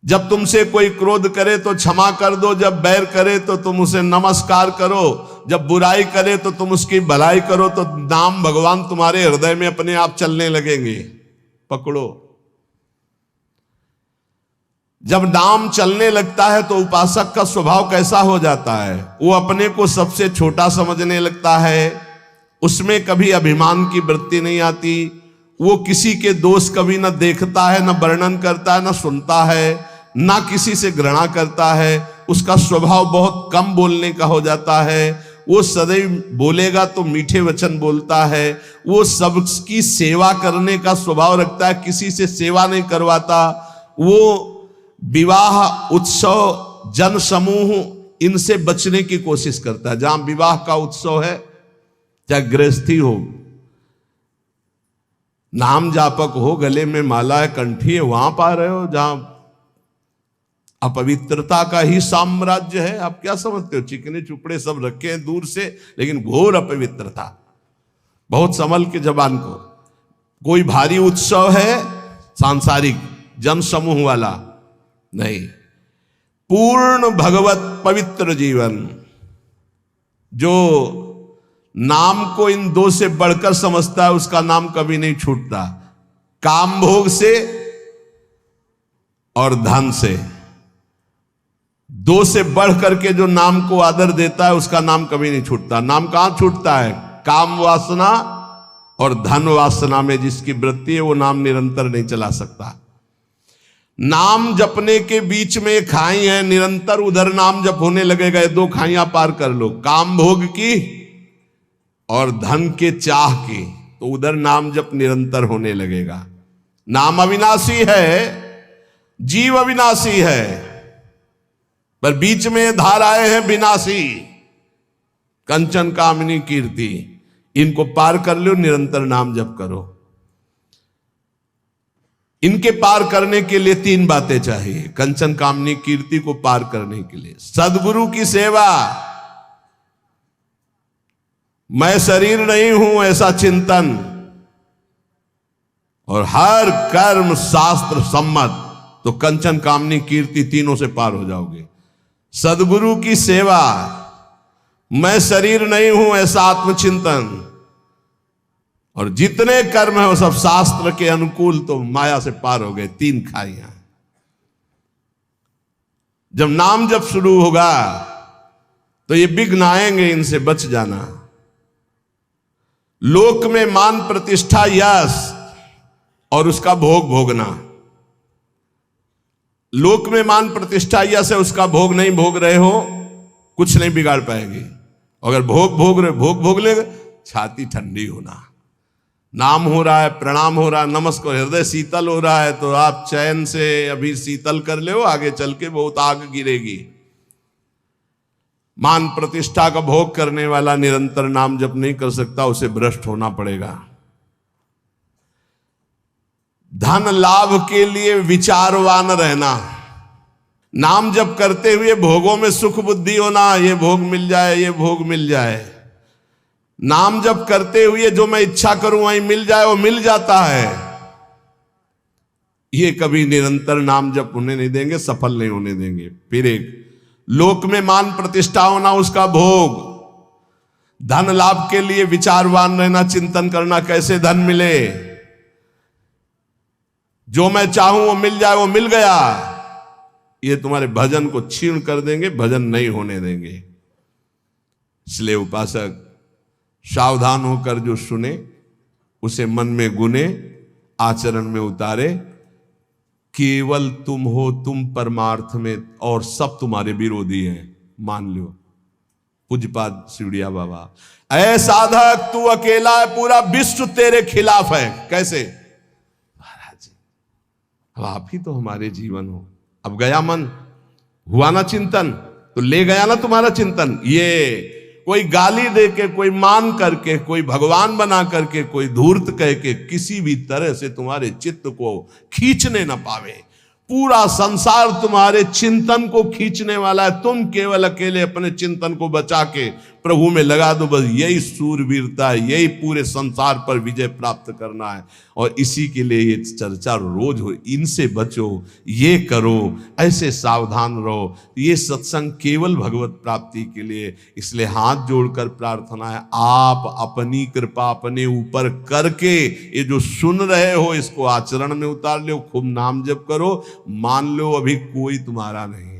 जब तुमसे कोई क्रोध करे तो क्षमा कर दो, जब बैर करे तो तुम उसे नमस्कार करो, जब बुराई करे तो तुम उसकी भलाई करो, तो नाम भगवान तुम्हारे हृदय में अपने आप चलने लगेंगे। पकड़ो। जब नाम चलने लगता है तो उपासक का स्वभाव कैसा हो जाता है? वो अपने को सबसे छोटा समझने लगता है, उसमें कभी अभिमान की वृत्ति नहीं आती, वो किसी के दोष कभी न देखता है, न वर्णन करता है, न सुनता है, ना किसी से घृणा करता है। उसका स्वभाव बहुत कम बोलने का हो जाता है। वो सदैव बोलेगा तो मीठे वचन बोलता है। वो सबकी सेवा करने का स्वभाव रखता है, किसी से सेवा नहीं करवाता। वो विवाह, उत्सव, जन समूह, इनसे बचने की कोशिश करता है। जहां विवाह का उत्सव है, चाहे गृहस्थी हो, नाम जापक हो, गले में माला है, कंठी है, वहां पा रहे हो जहां अपवित्रता का ही साम्राज्य है। आप क्या समझते हो? चिकने चुपड़े सब रखे हैं दूर से, लेकिन घोर अपवित्रता। बहुत संभल के जबान को। कोई भारी उत्सव है सांसारिक जन समूह वाला नहीं, पूर्ण भगवत पवित्र जीवन। जो नाम को इन दो से बढ़कर समझता है, उसका नाम कभी नहीं छूटता। काम भोग से और धन से, दो से बढ़ करके जो नाम को आदर देता है, उसका नाम कभी नहीं छूटता। नाम कहां छूटता है? काम वासना और धन वासना में जिसकी वृत्ति है, वो नाम निरंतर नहीं चला सकता। नाम जपने के बीच में एक खाई है, निरंतर उधर नाम जप होने लगेगा। दो खाइयां पार कर लो, काम भोग की और धन के चाह की, तो उधर नाम जप निरंतर होने लगेगा। नाम अविनाशी है, जीव अविनाशी है, पर बीच में धाराएं हैं विनाशी। कंचन, कामिनी, कीर्ति, इनको पार कर लो, निरंतर नाम जप करो। इनके पार करने के लिए तीन बातें चाहिए। कंचन, कामनी, कीर्ति को पार करने के लिए सद्गुरु की सेवा, मैं शरीर नहीं हूं ऐसा चिंतन, और हर कर्म शास्त्र सम्मत, तो कंचन, कामनी, कीर्ति तीनों से पार हो जाओगे। सद्गुरु की सेवा, मैं शरीर नहीं हूं ऐसा आत्मचिंतन, और जितने कर्म है वो सब शास्त्र के अनुकूल, तो माया से पार हो गए। तीन खाइयां। जब नाम जब शुरू होगा तो ये विघ्न आएंगे, इनसे बच जाना। लोक में मान, प्रतिष्ठा, यश और उसका भोग भोगना। लोक में मान, प्रतिष्ठा, यश है, उसका भोग नहीं भोग रहे हो, कुछ नहीं बिगाड़ पाएगी। अगर भोग भोग रहे, भोग भोग ले, छाती ठंडी होना। नाम हो रहा है, प्रणाम हो रहा है, नमस्कार, हृदय शीतल हो रहा है, तो आप चैन से अभी शीतल कर ले, आगे चल के बहुत आग गिरेगी। मान प्रतिष्ठा का भोग करने वाला निरंतर नाम जप नहीं कर सकता, उसे भ्रष्ट होना पड़ेगा। धन लाभ के लिए विचारवान रहना, नाम जप करते हुए भोगों में सुख बुद्धि होना, ये भोग मिल जाए, ये भोग मिल जाए। नाम जप करते हुए जो मैं इच्छा करूं वही मिल जाए, वो मिल जाता है। ये कभी निरंतर नाम जप होने नहीं देंगे, सफल नहीं होने देंगे। फिर एक लोक में मान प्रतिष्ठा होना, उसका भोग। धन लाभ के लिए विचारवान रहना, चिंतन करना कैसे धन मिले, जो मैं चाहूं वो मिल जाए, वो मिल गया। ये तुम्हारे भजन को छीण कर देंगे, भजन नहीं होने देंगे। इसलिए उपासक सावधान होकर जो सुने, उसे मन में गुने, आचरण में उतारे। केवल तुम हो, तुम परमार्थ में, और सब तुम्हारे विरोधी हैं, मान लो। पूज्यपाद शिवड़िया बाबा, ऐ साधक तू अकेला है, पूरा विश्व तेरे खिलाफ है। कैसे? महाराज जी, अब आप ही तो हमारे जीवन हो। अब गया मन, हुआ ना चिंतन, तो ले गया ना तुम्हारा चिंतन। ये कोई गाली दे के, कोई मान करके, कोई भगवान बना करके, कोई धूर्त कह के, किसी भी तरह से तुम्हारे चित्त को खींचने ना पावे। पूरा संसार तुम्हारे चिंतन को खींचने वाला है। तुम केवल अकेले अपने चिंतन को बचा के प्रभु में लगा दो, बस यही सूरवीरता है, यही पूरे संसार पर विजय प्राप्त करना है। और इसी के लिए ये चर्चा रोज हो, इनसे बचो, ये करो, ऐसे सावधान रहो। ये सत्संग केवल भगवत प्राप्ति के लिए, इसलिए हाथ जोड़कर प्रार्थना है, आप अपनी कृपा अपने ऊपर करके ये जो सुन रहे हो इसको आचरण में उतार लो, खूब नाम जप करो। मान लो अभी कोई तुम्हारा नहीं है,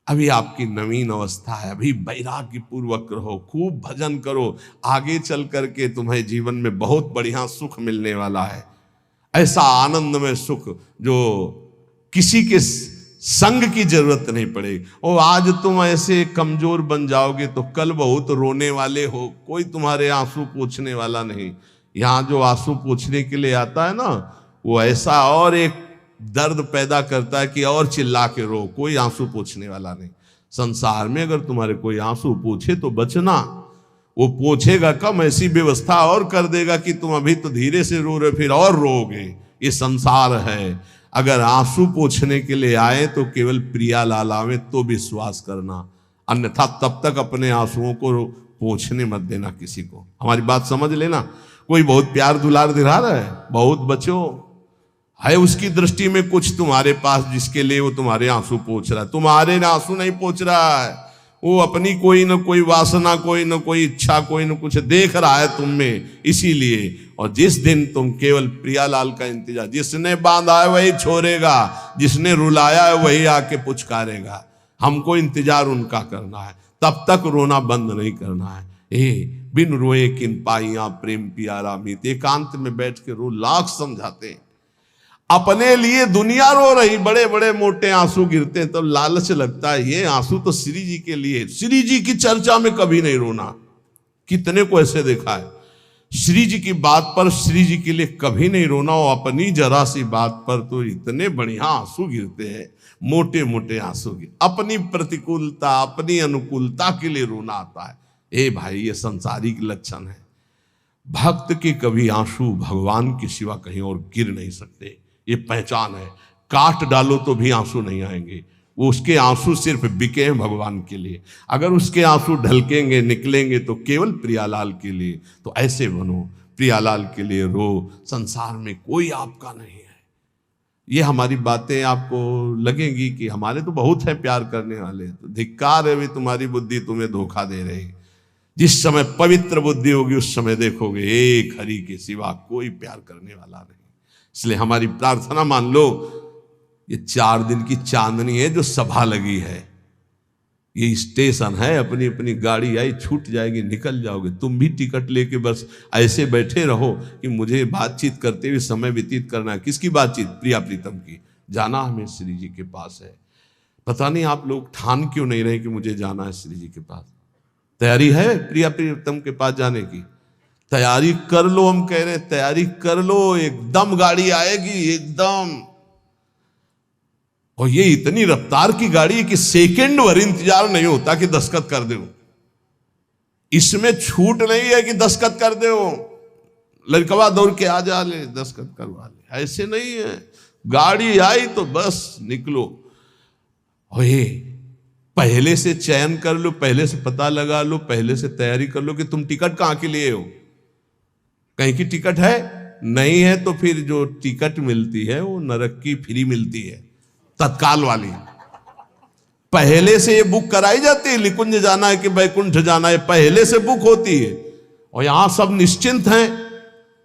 अभी आपकी नवीन अवस्था है, अभी वैराग्य पूर्वक रहो, खूब भजन करो, आगे चल करके तुम्हें जीवन में बहुत बढ़िया सुख मिलने वाला है। ऐसा आनंद में सुख जो किसी के संग की जरूरत नहीं पड़ेगी। और आज तुम ऐसे कमजोर बन जाओगे तो कल बहुत रोने वाले हो, कोई तुम्हारे आंसू पोंछने वाला नहीं। यहाँ जो आंसू पोंछने के लिए आता है ना, वो ऐसा और एक दर्द पैदा करता है कि और चिल्ला के रो, कोई आंसू पोंछने वाला नहीं। संसार में अगर तुम्हारे कोई आंसू पूछे तो बचना, वो पूछेगा कम, ऐसी व्यवस्था और कर देगा कि तुम अभी तो धीरे से रो रहे फिर और रोगे। ये संसार है। अगर आंसू पोंछने के लिए आए तो केवल प्रियालाल आवे तो विश्वास करना, अन्यथा तब तक अपने आंसुओं को पोंछने मत देना किसी को। हमारी बात समझ लेना। कोई बहुत प्यार दुलार दिला रहा है, बहुत बचो, है उसकी दृष्टि में कुछ तुम्हारे पास जिसके लिए वो तुम्हारे आंसू पोंछ रहा है। तुम्हारे आंसू नहीं पोंछ रहा है, वो अपनी कोई न कोई वासना, कोई न कोई इच्छा, कोई न कुछ देख रहा है तुम में, इसीलिए। और जिस दिन तुम केवल प्रियालाल का इंतजार, जिसने बांधा है वही छोड़ेगा, जिसने रुलाया है वही आके पुचकारेगा। हमको इंतजार उनका करना है, तब तक रोना बंद नहीं करना है। बिन रोए किन पाइया प्रेम प्यारा मीत, एकांत में बैठ के रो, लाख समझाते हैं। अपने लिए दुनिया रो रही, बड़े बड़े मोटे आंसू गिरते हैं, तब लालच लगता है ये आंसू तो श्री जी के लिए। श्री जी की चर्चा में कभी नहीं रोना। कितने को ऐसे देखा है, श्री जी की बात पर श्री जी के लिए कभी नहीं रोना, और अपनी जरा सी बात पर तो इतने बढ़िया आंसू गिरते हैं, मोटे मोटे आंसू गिर। अपनी प्रतिकूलता अपनी अनुकूलता के लिए रोना आता है। ए भाई, ये संसारिक लक्षण है। भक्त के कभी आंसू भगवान के सिवा कहीं और गिर नहीं सकते, ये पहचान है। काट डालो तो भी आंसू नहीं आएंगे, वो उसके आंसू सिर्फ बिके हैं भगवान के लिए। अगर उसके आंसू ढलकेंगे निकलेंगे तो केवल प्रियालाल के लिए। तो ऐसे बनो, प्रियालाल के लिए रो, संसार में कोई आपका नहीं है। ये हमारी बातें आपको लगेंगी कि हमारे तो बहुत है प्यार करने वाले, तो धिक्कार है भी तुम्हारी बुद्धि तुम्हें धोखा दे रही। जिस समय पवित्र बुद्धि होगी उस समय देखोगे एक हरि के सिवा कोई प्यार करने वाला नहीं। इसलिए हमारी प्रार्थना मान लो, ये 4 दिन की चांदनी है जो सभा लगी है, ये स्टेशन है। अपनी अपनी गाड़ी आई, छूट जाएगी, निकल जाओगे। तुम भी टिकट लेके बस ऐसे बैठे रहो कि मुझे बातचीत करते हुए समय व्यतीत करना है। किसकी बातचीत? प्रिया प्रीतम की। जाना हमें श्री जी के पास है। पता नहीं आप लोग ठान क्यों नहीं रहे कि मुझे जाना है श्री जी के पास। तैयारी है प्रिया प्रीतम के पास जाने की? तैयारी कर लो। हम कह रहे हैं तैयारी कर लो, एकदम गाड़ी आएगी एकदम। और ये इतनी रफ्तार की गाड़ी है कि सेकंड भर इंतजार नहीं होता कि दस्तखत कर दो। इसमें छूट नहीं है कि दस्तखत कर दो, लड़कवा दौड़ के आ जा ले दस्तखत करवा ले, ऐसे नहीं है। गाड़ी आई तो बस निकलो। और ये पहले से चयन कर लो, पहले से पता लगा लो, पहले से तैयारी कर लो कि तुम टिकट कहां के लिए हो। कहीं की टिकट है नहीं है तो फिर जो टिकट मिलती है वो नरक की फ्री मिलती है, तत्काल वाली। पहले से ये बुक कराई जाती है, निकुंज जाना है कि बैकुंठ जाना है, पहले से बुक होती है। और यहां सब निश्चिंत हैं।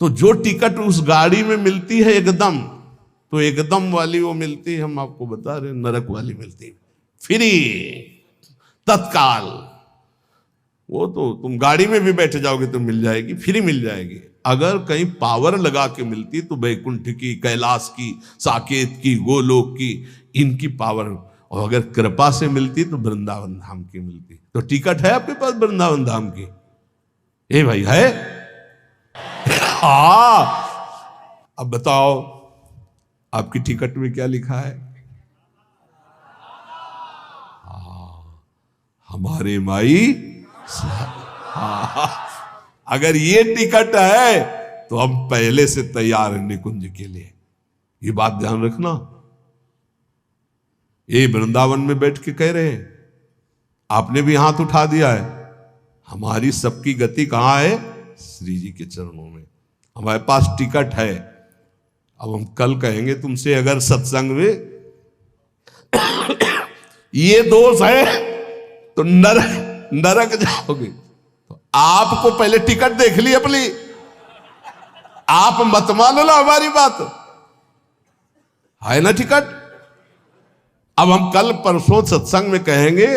तो जो टिकट उस गाड़ी में मिलती है एकदम, तो एकदम वाली वो मिलती है, हम आपको बता रहे, नरक वाली मिलती है फ्री, तत्काल। वो तो तुम गाड़ी में भी बैठ जाओगे तो मिल जाएगी, फ्री मिल जाएगी। अगर कहीं पावर लगा के मिलती तो बैकुंठ की, कैलाश की, साकेत की, गोलोक की, इनकी पावर। और अगर कृपा से मिलती तो वृंदावन धाम की मिलती। तो टिकट है आपके पास वृंदावन धाम की? ए भाई है? हाँ। अब बताओ आपकी टिकट में क्या लिखा है? हमारे माई। हाँ, अगर ये टिकट है तो हम पहले से तैयार हैं निकुंज के लिए। ये बात ध्यान रखना। ये वृंदावन में बैठ के कह रहे हैं, आपने भी हाथ उठा दिया है, हमारी सबकी गति कहाँ है? श्री जी के चरणों में। हमारे पास टिकट है। अब हम कल कहेंगे तुमसे अगर सत्संग में ये दोष है तो नरक जाओगे। तो आपको पहले टिकट देख ली अपनी, आप मत मान लो हमारी बात, है ना टिकट। अब हम कल परसों सत्संग में कहेंगे